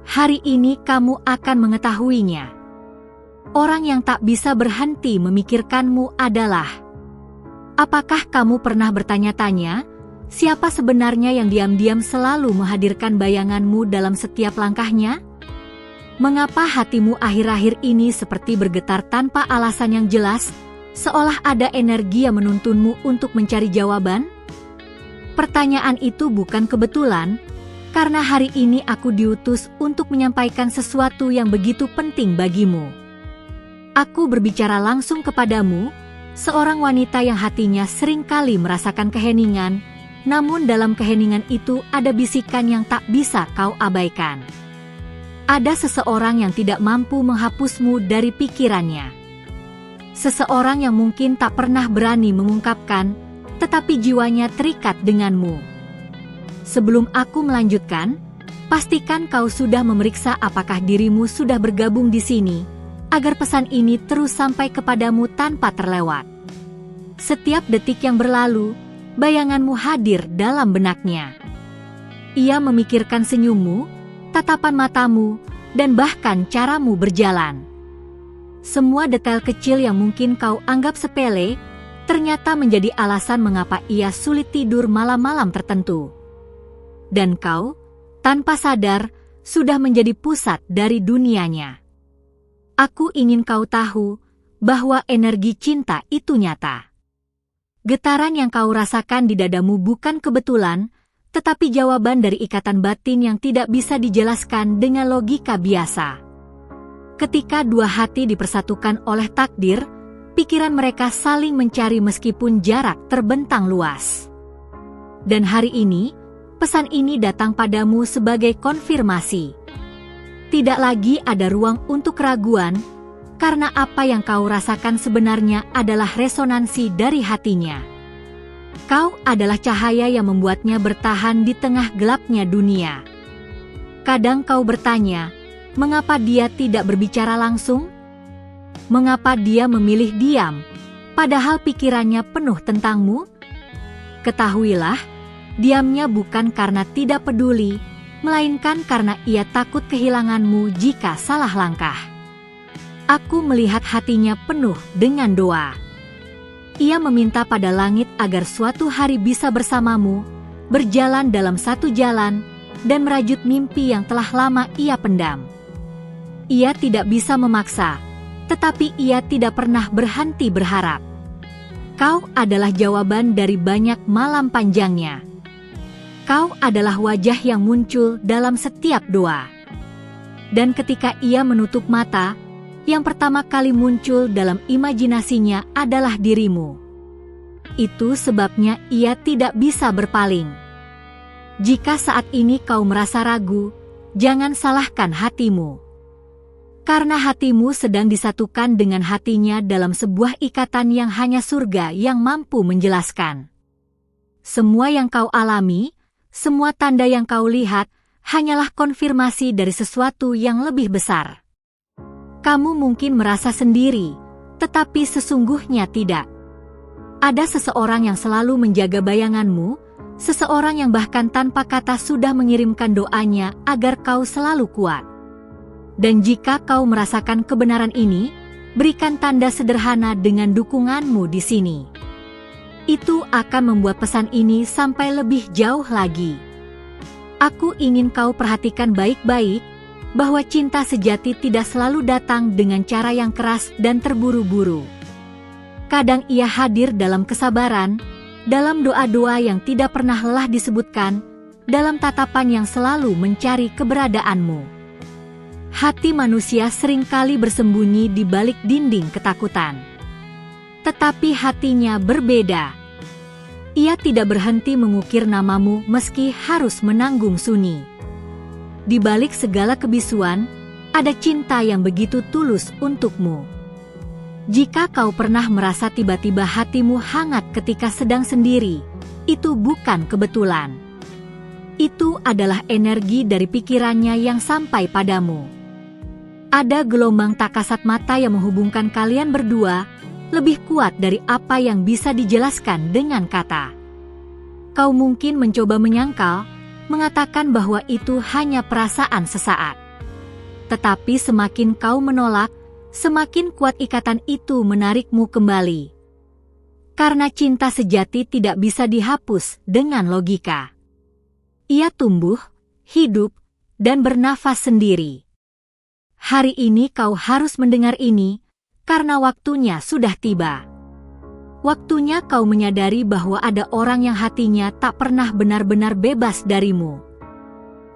Hari ini kamu akan mengetahuinya. Orang yang tak bisa berhenti memikirkanmu adalah, apakah kamu pernah bertanya-tanya, siapa sebenarnya yang diam-diam selalu menghadirkan bayanganmu dalam setiap langkahnya? Mengapa hatimu akhir-akhir ini seperti bergetar tanpa alasan yang jelas, seolah ada energi yang menuntunmu untuk mencari jawaban? Pertanyaan itu bukan kebetulan, karena hari ini aku diutus untuk menyampaikan sesuatu yang begitu penting bagimu. Aku berbicara langsung kepadamu, seorang wanita yang hatinya seringkali merasakan keheningan, namun dalam keheningan itu ada bisikan yang tak bisa kau abaikan. Ada seseorang yang tidak mampu menghapusmu dari pikirannya. Seseorang yang mungkin tak pernah berani mengungkapkan, tetapi jiwanya terikat denganmu. Sebelum aku melanjutkan, pastikan kau sudah memeriksa apakah dirimu sudah bergabung di sini, agar pesan ini terus sampai kepadamu tanpa terlewat. Setiap detik yang berlalu, bayanganmu hadir dalam benaknya. Ia memikirkan senyummu, tatapan matamu, dan bahkan caramu berjalan. Semua detail kecil yang mungkin kau anggap sepele, ternyata menjadi alasan mengapa ia sulit tidur malam-malam tertentu. Dan kau, tanpa sadar, sudah menjadi pusat dari dunianya. Aku ingin kau tahu bahwa energi cinta itu nyata. Getaran yang kau rasakan di dadamu bukan kebetulan, tetapi jawaban dari ikatan batin yang tidak bisa dijelaskan dengan logika biasa. Ketika dua hati dipersatukan oleh takdir, pikiran mereka saling mencari meskipun jarak terbentang luas. Dan hari ini, pesan ini datang padamu sebagai konfirmasi. Tidak lagi ada ruang untuk keraguan, karena apa yang kau rasakan sebenarnya adalah resonansi dari hatinya. Kau adalah cahaya yang membuatnya bertahan di tengah gelapnya dunia. Kadang kau bertanya, mengapa dia tidak berbicara langsung? Mengapa dia memilih diam, padahal pikirannya penuh tentangmu? Ketahuilah, diamnya bukan karena tidak peduli, melainkan karena ia takut kehilanganmu jika salah langkah. Aku melihat hatinya penuh dengan doa. Ia meminta pada langit agar suatu hari bisa bersamamu, berjalan dalam satu jalan, dan merajut mimpi yang telah lama ia pendam. Ia tidak bisa memaksa, tetapi ia tidak pernah berhenti berharap. Kau adalah jawaban dari banyak malam panjangnya. Kau adalah wajah yang muncul dalam setiap doa. Dan ketika ia menutup mata, yang pertama kali muncul dalam imajinasinya adalah dirimu. Itu sebabnya ia tidak bisa berpaling. Jika saat ini kau merasa ragu, jangan salahkan hatimu. Karena hatimu sedang disatukan dengan hatinya dalam sebuah ikatan yang hanya surga yang mampu menjelaskan. Semua yang kau alami, semua tanda yang kau lihat, hanyalah konfirmasi dari sesuatu yang lebih besar. Kamu mungkin merasa sendiri, tetapi sesungguhnya tidak. Ada seseorang yang selalu menjaga bayanganmu, seseorang yang bahkan tanpa kata sudah mengirimkan doanya agar kau selalu kuat. Dan jika kau merasakan kebenaran ini, berikan tanda sederhana dengan dukunganmu di sini. Itu akan membuat pesan ini sampai lebih jauh lagi. Aku ingin kau perhatikan baik-baik, bahwa cinta sejati tidak selalu datang dengan cara yang keras dan terburu-buru. Kadang ia hadir dalam kesabaran, dalam doa-doa yang tidak pernah lelah disebutkan, dalam tatapan yang selalu mencari keberadaanmu. Hati manusia seringkali bersembunyi di balik dinding ketakutan. Tetapi hatinya berbeda. Ia tidak berhenti mengukir namamu meski harus menanggung sunyi. Di balik segala kebisuan, ada cinta yang begitu tulus untukmu. Jika kau pernah merasa tiba-tiba hatimu hangat ketika sedang sendiri, itu bukan kebetulan. Itu adalah energi dari pikirannya yang sampai padamu. Ada gelombang tak kasat mata yang menghubungkan kalian berdua, lebih kuat dari apa yang bisa dijelaskan dengan kata. Kau mungkin mencoba menyangkal, mengatakan bahwa itu hanya perasaan sesaat. Tetapi semakin kau menolak, semakin kuat ikatan itu menarikmu kembali. Karena cinta sejati tidak bisa dihapus dengan logika. Ia tumbuh, hidup, dan bernafas sendiri. Hari ini kau harus mendengar ini, karena waktunya sudah tiba. Waktunya kau menyadari bahwa ada orang yang hatinya tak pernah benar-benar bebas darimu.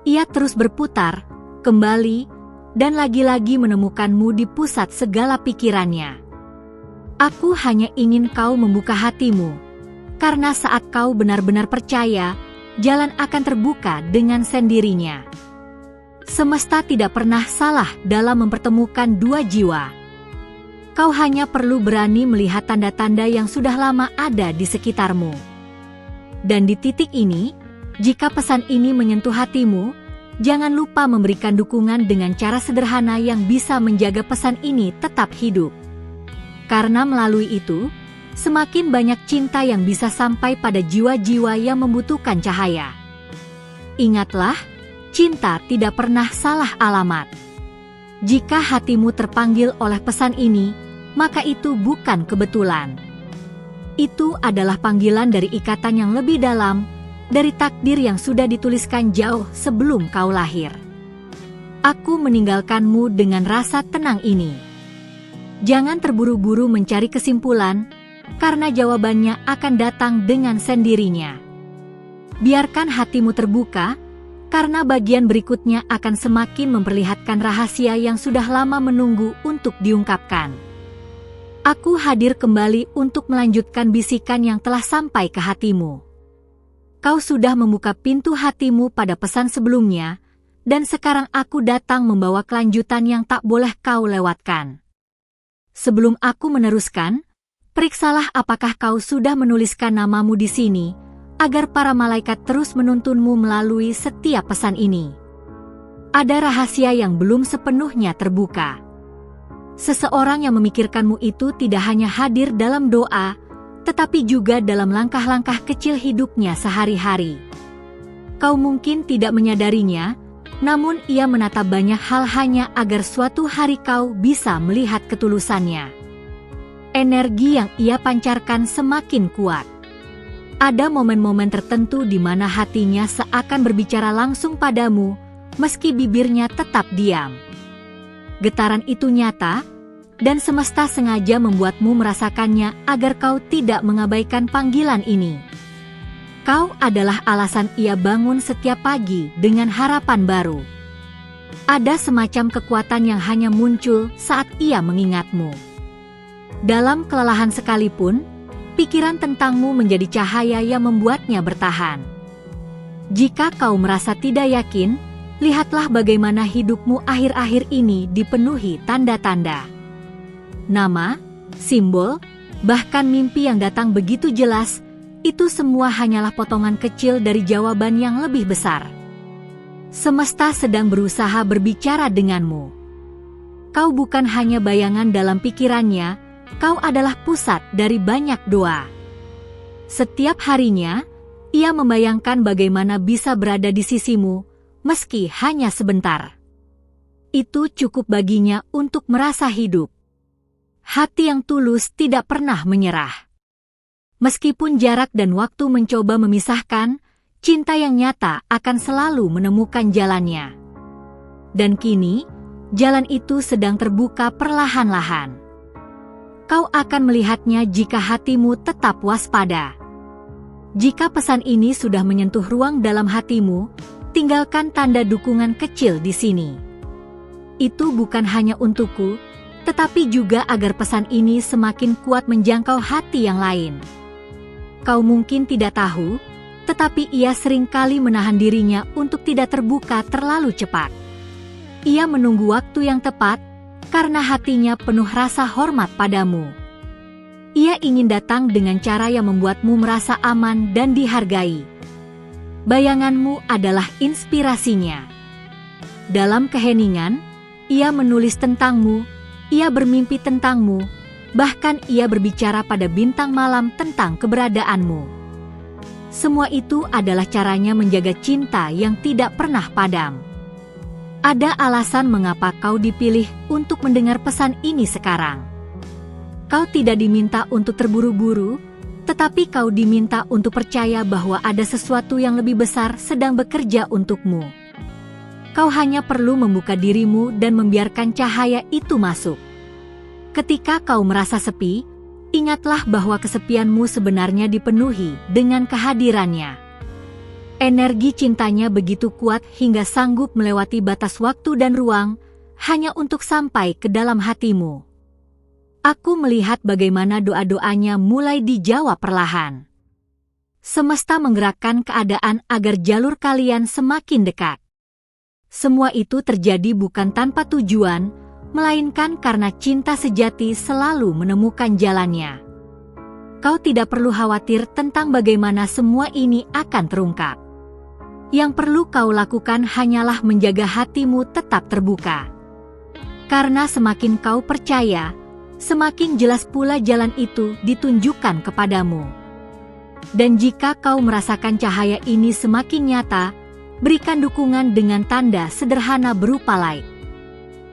Ia terus berputar, kembali, dan lagi-lagi menemukanmu di pusat segala pikirannya. Aku hanya ingin kau membuka hatimu, karena saat kau benar-benar percaya, jalan akan terbuka dengan sendirinya. Semesta tidak pernah salah dalam mempertemukan dua jiwa. Kau hanya perlu berani melihat tanda-tanda yang sudah lama ada di sekitarmu. Dan di titik ini, jika pesan ini menyentuh hatimu, jangan lupa memberikan dukungan dengan cara sederhana yang bisa menjaga pesan ini tetap hidup. Karena melalui itu, semakin banyak cinta yang bisa sampai pada jiwa-jiwa yang membutuhkan cahaya. Ingatlah, cinta tidak pernah salah alamat. Jika hatimu terpanggil oleh pesan ini, maka itu bukan kebetulan. Itu adalah panggilan dari ikatan yang lebih dalam, dari takdir yang sudah dituliskan jauh sebelum kau lahir. Aku meninggalkanmu dengan rasa tenang ini. Jangan terburu-buru mencari kesimpulan, karena jawabannya akan datang dengan sendirinya. Biarkan hatimu terbuka, karena bagian berikutnya akan semakin memperlihatkan rahasia yang sudah lama menunggu untuk diungkapkan. Aku hadir kembali untuk melanjutkan bisikan yang telah sampai ke hatimu. Kau sudah membuka pintu hatimu pada pesan sebelumnya, dan sekarang aku datang membawa kelanjutan yang tak boleh kau lewatkan. Sebelum aku meneruskan, periksalah apakah kau sudah menuliskan namamu di sini, agar para malaikat terus menuntunmu melalui setiap pesan ini. Ada rahasia yang belum sepenuhnya terbuka. Seseorang yang memikirkanmu itu tidak hanya hadir dalam doa, tetapi juga dalam langkah-langkah kecil hidupnya sehari-hari. Kau mungkin tidak menyadarinya, namun ia menatap banyak hal hanya agar suatu hari kau bisa melihat ketulusannya. Energi yang ia pancarkan semakin kuat. Ada momen-momen tertentu di mana hatinya seakan berbicara langsung padamu, meski bibirnya tetap diam. Getaran itu nyata, dan semesta sengaja membuatmu merasakannya agar kau tidak mengabaikan panggilan ini. Kau adalah alasan ia bangun setiap pagi dengan harapan baru. Ada semacam kekuatan yang hanya muncul saat ia mengingatmu. Dalam kelelahan sekalipun, pikiran tentangmu menjadi cahaya yang membuatnya bertahan. Jika kau merasa tidak yakin, lihatlah bagaimana hidupmu akhir-akhir ini dipenuhi tanda-tanda. Nama, simbol, bahkan mimpi yang datang begitu jelas, itu semua hanyalah potongan kecil dari jawaban yang lebih besar. Semesta sedang berusaha berbicara denganmu. Kau bukan hanya bayangan dalam pikirannya, kau adalah pusat dari banyak doa. Setiap harinya, ia membayangkan bagaimana bisa berada di sisimu, meski hanya sebentar. Itu cukup baginya untuk merasa hidup. Hati yang tulus tidak pernah menyerah. Meskipun jarak dan waktu mencoba memisahkan, cinta yang nyata akan selalu menemukan jalannya. Dan kini, jalan itu sedang terbuka perlahan-lahan. Kau akan melihatnya jika hatimu tetap waspada. Jika pesan ini sudah menyentuh ruang dalam hatimu, tinggalkan tanda dukungan kecil di sini. Itu bukan hanya untukku, tetapi juga agar pesan ini semakin kuat menjangkau hati yang lain. Kau mungkin tidak tahu, tetapi ia seringkali menahan dirinya untuk tidak terbuka terlalu cepat. Ia menunggu waktu yang tepat, karena hatinya penuh rasa hormat padamu. Ia ingin datang dengan cara yang membuatmu merasa aman dan dihargai. Bayanganmu adalah inspirasinya. Dalam keheningan, ia menulis tentangmu, ia bermimpi tentangmu, bahkan ia berbicara pada bintang malam tentang keberadaanmu. Semua itu adalah caranya menjaga cinta yang tidak pernah padam. Ada alasan mengapa kau dipilih untuk mendengar pesan ini sekarang. Kau tidak diminta untuk terburu-buru, tetapi kau diminta untuk percaya bahwa ada sesuatu yang lebih besar sedang bekerja untukmu. Kau hanya perlu membuka dirimu dan membiarkan cahaya itu masuk. Ketika kau merasa sepi, ingatlah bahwa kesepianmu sebenarnya dipenuhi dengan kehadirannya. Energi cintanya begitu kuat hingga sanggup melewati batas waktu dan ruang, hanya untuk sampai ke dalam hatimu. Aku melihat bagaimana doa-doanya mulai dijawab perlahan. Semesta menggerakkan keadaan agar jalur kalian semakin dekat. Semua itu terjadi bukan tanpa tujuan, melainkan karena cinta sejati selalu menemukan jalannya. Kau tidak perlu khawatir tentang bagaimana semua ini akan terungkap. Yang perlu kau lakukan hanyalah menjaga hatimu tetap terbuka. Karena semakin kau percaya, semakin jelas pula jalan itu ditunjukkan kepadamu. Dan jika kau merasakan cahaya ini semakin nyata, berikan dukungan dengan tanda sederhana berupa like.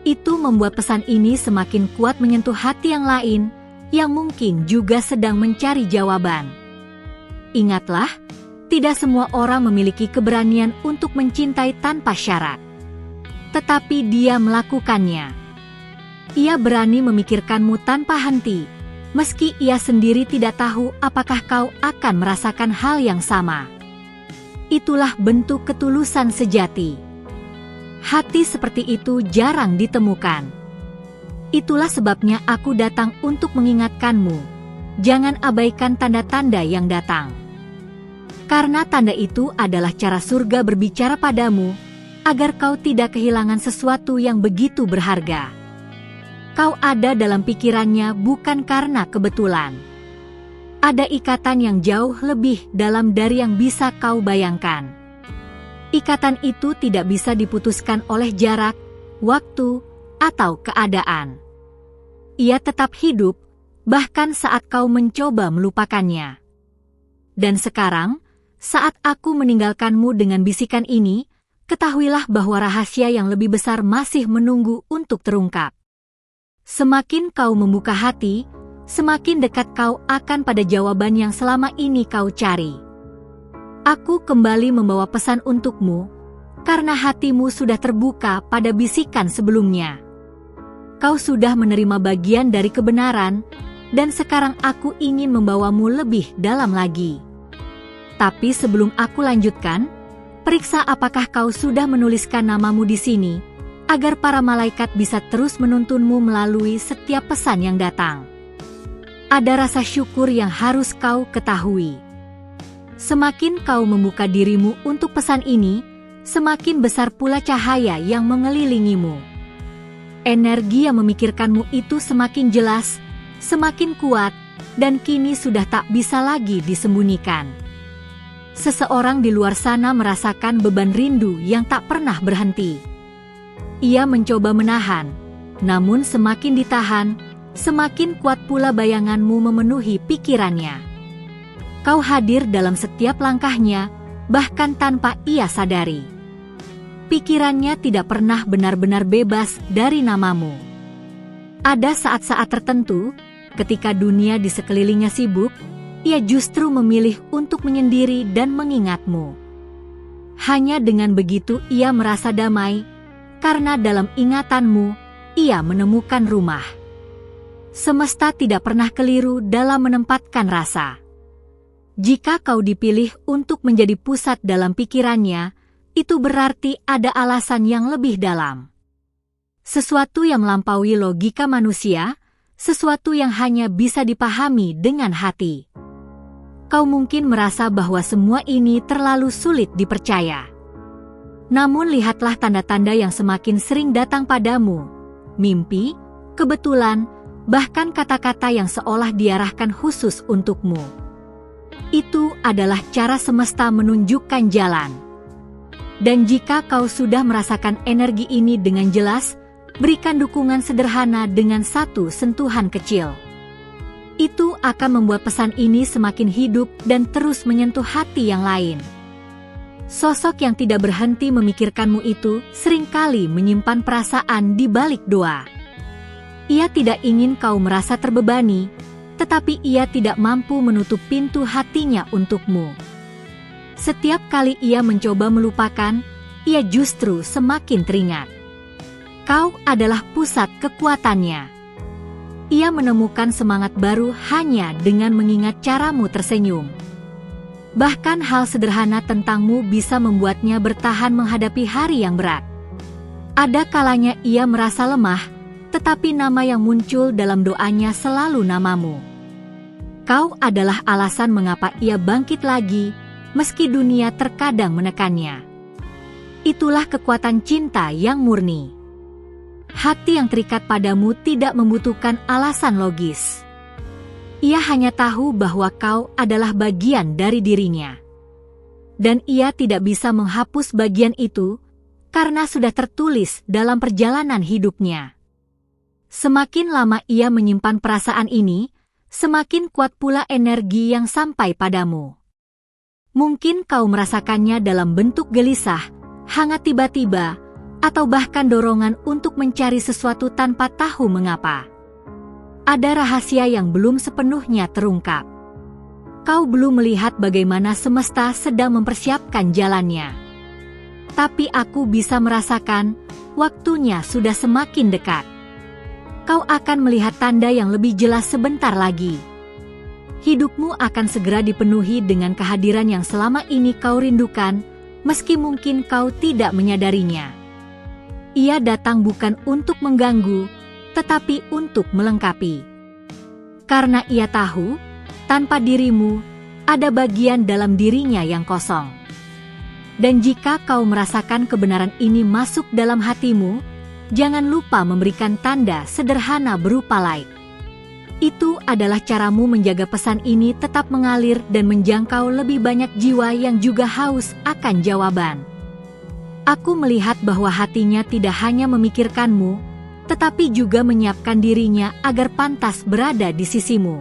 Itu membuat pesan ini semakin kuat menyentuh hati yang lain, yang mungkin juga sedang mencari jawaban. Ingatlah, tidak semua orang memiliki keberanian untuk mencintai tanpa syarat. Tetapi dia melakukannya. Ia berani memikirkanmu tanpa henti, meski ia sendiri tidak tahu apakah kau akan merasakan hal yang sama. Itulah bentuk ketulusan sejati. Hati seperti itu jarang ditemukan. Itulah sebabnya aku datang untuk mengingatkanmu. Jangan abaikan tanda-tanda yang datang. Karena tanda itu adalah cara surga berbicara padamu, agar kau tidak kehilangan sesuatu yang begitu berharga. Kau ada dalam pikirannya bukan karena kebetulan. Ada ikatan yang jauh lebih dalam dari yang bisa kau bayangkan. Ikatan itu tidak bisa diputuskan oleh jarak, waktu, atau keadaan. Ia tetap hidup, bahkan saat kau mencoba melupakannya. Dan sekarang, saat aku meninggalkanmu dengan bisikan ini, ketahuilah bahwa rahasia yang lebih besar masih menunggu untuk terungkap. Semakin kau membuka hati, semakin dekat kau akan pada jawaban yang selama ini kau cari. Aku kembali membawa pesan untukmu, karena hatimu sudah terbuka pada bisikan sebelumnya. Kau sudah menerima bagian dari kebenaran, dan sekarang aku ingin membawamu lebih dalam lagi. Tapi sebelum aku lanjutkan, periksa apakah kau sudah menuliskan namamu di sini, agar para malaikat bisa terus menuntunmu melalui setiap pesan yang datang. Ada rasa syukur yang harus kau ketahui. Semakin kau membuka dirimu untuk pesan ini, semakin besar pula cahaya yang mengelilingimu. Energi yang memikirkanmu itu semakin jelas, semakin kuat, dan kini sudah tak bisa lagi disembunyikan. Seseorang di luar sana merasakan beban rindu yang tak pernah berhenti. Ia mencoba menahan, namun semakin ditahan, semakin kuat pula bayanganmu memenuhi pikirannya. Kau hadir dalam setiap langkahnya, bahkan tanpa ia sadari. Pikirannya tidak pernah benar-benar bebas dari namamu. Ada saat-saat tertentu, ketika dunia di sekelilingnya sibuk, ia justru memilih untuk menyendiri dan mengingatmu. Hanya dengan begitu ia merasa damai, karena dalam ingatanmu, ia menemukan rumah. Semesta tidak pernah keliru dalam menempatkan rasa. Jika kau dipilih untuk menjadi pusat dalam pikirannya, itu berarti ada alasan yang lebih dalam. Sesuatu yang melampaui logika manusia, sesuatu yang hanya bisa dipahami dengan hati. Kau mungkin merasa bahwa semua ini terlalu sulit dipercaya. Namun lihatlah tanda-tanda yang semakin sering datang padamu. Mimpi, kebetulan, bahkan kata-kata yang seolah diarahkan khusus untukmu. Itu adalah cara semesta menunjukkan jalan. Dan jika kau sudah merasakan energi ini dengan jelas, berikan dukungan sederhana dengan satu sentuhan kecil. Itu akan membuat pesan ini semakin hidup dan terus menyentuh hati yang lain. Sosok yang tidak berhenti memikirkanmu itu seringkali menyimpan perasaan di balik doa. Ia tidak ingin kau merasa terbebani, tetapi ia tidak mampu menutup pintu hatinya untukmu. Setiap kali ia mencoba melupakan, ia justru semakin teringat. Kau adalah pusat kekuatannya. Ia menemukan semangat baru hanya dengan mengingat caramu tersenyum. Bahkan hal sederhana tentangmu bisa membuatnya bertahan menghadapi hari yang berat. Ada kalanya ia merasa lemah, tetapi nama yang muncul dalam doanya selalu namamu. Kau adalah alasan mengapa ia bangkit lagi, meski dunia terkadang menekannya. Itulah kekuatan cinta yang murni. Hati yang terikat padamu tidak membutuhkan alasan logis. Ia hanya tahu bahwa kau adalah bagian dari dirinya. Dan ia tidak bisa menghapus bagian itu, karena sudah tertulis dalam perjalanan hidupnya. Semakin lama ia menyimpan perasaan ini, semakin kuat pula energi yang sampai padamu. Mungkin kau merasakannya dalam bentuk gelisah, hangat tiba-tiba, atau bahkan dorongan untuk mencari sesuatu tanpa tahu mengapa. Ada rahasia yang belum sepenuhnya terungkap. Kau belum melihat bagaimana semesta sedang mempersiapkan jalannya. Tapi aku bisa merasakan, waktunya sudah semakin dekat. Kau akan melihat tanda yang lebih jelas sebentar lagi. Hidupmu akan segera dipenuhi dengan kehadiran yang selama ini kau rindukan, meski mungkin kau tidak menyadarinya. Ia datang bukan untuk mengganggu, tetapi untuk melengkapi. Karena ia tahu, tanpa dirimu, ada bagian dalam dirinya yang kosong. Dan jika kau merasakan kebenaran ini masuk dalam hatimu, jangan lupa memberikan tanda sederhana berupa like. Itu adalah caramu menjaga pesan ini tetap mengalir dan menjangkau lebih banyak jiwa yang juga haus akan jawaban. Aku melihat bahwa hatinya tidak hanya memikirkanmu, tetapi juga menyiapkan dirinya agar pantas berada di sisimu.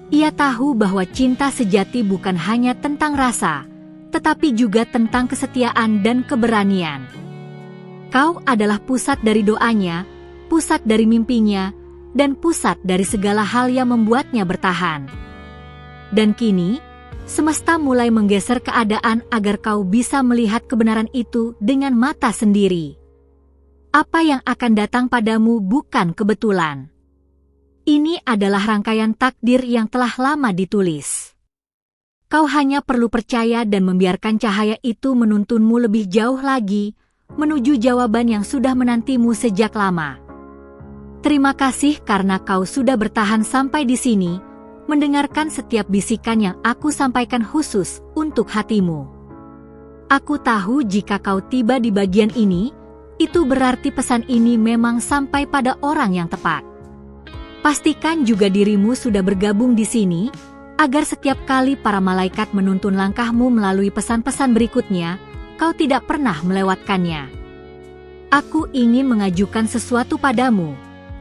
Ia tahu bahwa cinta sejati bukan hanya tentang rasa, tetapi juga tentang kesetiaan dan keberanian. Kau adalah pusat dari doanya, pusat dari mimpinya, dan pusat dari segala hal yang membuatnya bertahan. Dan kini, semesta mulai menggeser keadaan agar kau bisa melihat kebenaran itu dengan mata sendiri. Apa yang akan datang padamu bukan kebetulan. Ini adalah rangkaian takdir yang telah lama ditulis. Kau hanya perlu percaya dan membiarkan cahaya itu menuntunmu lebih jauh lagi, menuju jawaban yang sudah menantimu sejak lama. Terima kasih karena kau sudah bertahan sampai di sini, mendengarkan setiap bisikan yang aku sampaikan khusus untuk hatimu. Aku tahu jika kau tiba di bagian ini, itu berarti pesan ini memang sampai pada orang yang tepat. Pastikan juga dirimu sudah bergabung di sini, agar setiap kali para malaikat menuntun langkahmu melalui pesan-pesan berikutnya, kau tidak pernah melewatkannya. Aku ingin mengajukan sesuatu padamu.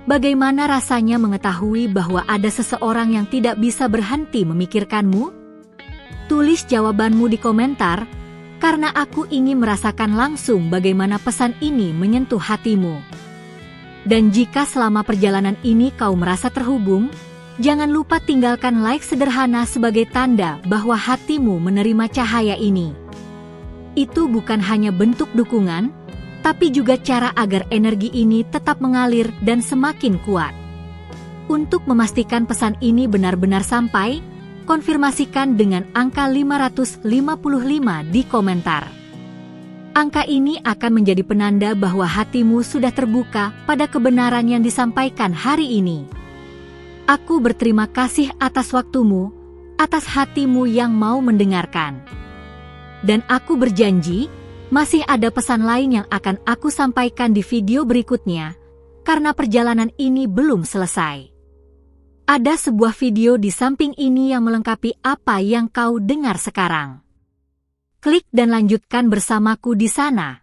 Bagaimana rasanya mengetahui bahwa ada seseorang yang tidak bisa berhenti memikirkanmu? Tulis jawabanmu di komentar, karena aku ingin merasakan langsung bagaimana pesan ini menyentuh hatimu. Dan jika selama perjalanan ini kau merasa terhubung, jangan lupa tinggalkan like sederhana sebagai tanda bahwa hatimu menerima cahaya ini. Itu bukan hanya bentuk dukungan, tapi juga cara agar energi ini tetap mengalir dan semakin kuat. Untuk memastikan pesan ini benar-benar sampai, konfirmasikan dengan angka 555 di komentar. Angka ini akan menjadi penanda bahwa hatimu sudah terbuka pada kebenaran yang disampaikan hari ini. Aku berterima kasih atas waktumu, atas hatimu yang mau mendengarkan. Dan aku berjanji, masih ada pesan lain yang akan aku sampaikan di video berikutnya, karena perjalanan ini belum selesai. Ada sebuah video di samping ini yang melengkapi apa yang kau dengar sekarang. Klik dan lanjutkan bersamaku di sana.